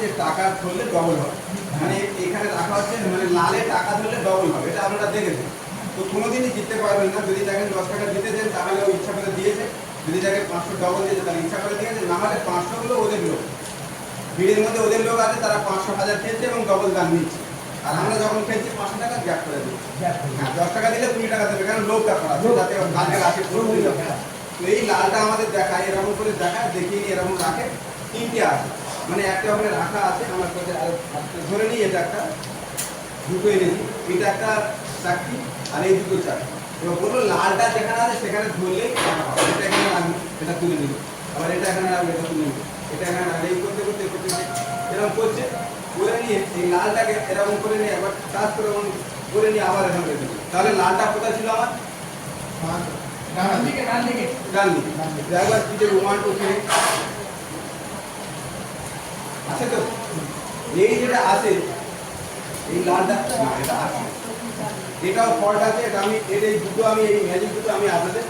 যে টাকা ধরলে ডবল হবে, মানে এখানে রাখা হচ্ছে মানে লালে টাকা ধরলে ডবল হবে, এটা আপনারা দেখেছেন। তো কোনোদিনই জিততে পারবেন না। যদি দেখেন 10 টাকা জিতেছেন তাহলে ও ইচ্ছা করে দিয়েছে, যদি দেখেন 500 ডবল দিয়েছে তাহলে ইচ্ছা করে দিয়েছে, না হলে 500 গুলো ওদের লোক, ভিড়ের মধ্যে ওদের লোক আছে, তারা 500 1000 খেলছে এবং ডবল দাম নিচ্ছে। আর আমরা যখন খেলছি 500 টাকা গ্যাপ করে দিচ্ছি। হ্যাঁ, 10 টাকা দিলে 20 টাকা দেবে, কারণ লোকটা করা যাতে কাজে আসে। তো এই লালটা আমাদের দেখায়, এরকম করে দেখায়, দেখিয়ে নিয়ে এরকম রাখে। তিনটে আছে, মানে একটা ওখানে রাখা আছে আমার কাছে, ধরে নিই এটা একটা, দুটো এনেছি, এটা একটা চাকরি আর এই দুটো চাকরি। এবার বললো লালটা যেখানে আছে সেখানে ধরলেই টাকা পাবে। এটা এখানে রাখবো, এটা তুলে নিল, আবার এটা এখানে রাখবো, এটা তুলে নিল, এটা এখানে রাখবো, এই করতে করতে করতে এরকম করছে। করে নিয়ে এই লালটাকে এরকম করে নিয়ে একবার টাচ করে করে নিয়ে আবার এরকম রেখে দিই। তাহলে লালটা কোথায় ছিল আমার? ডান দিকে। একবার কি দেবো? 1 2 3 আছে তো? এই যেটা আছে এই লালটা, এটা আছে, এটাও ফল্ট আছে। এটা আমি এই দুটো, আমি এই ম্যাজিক দুটো আমি আপনাদের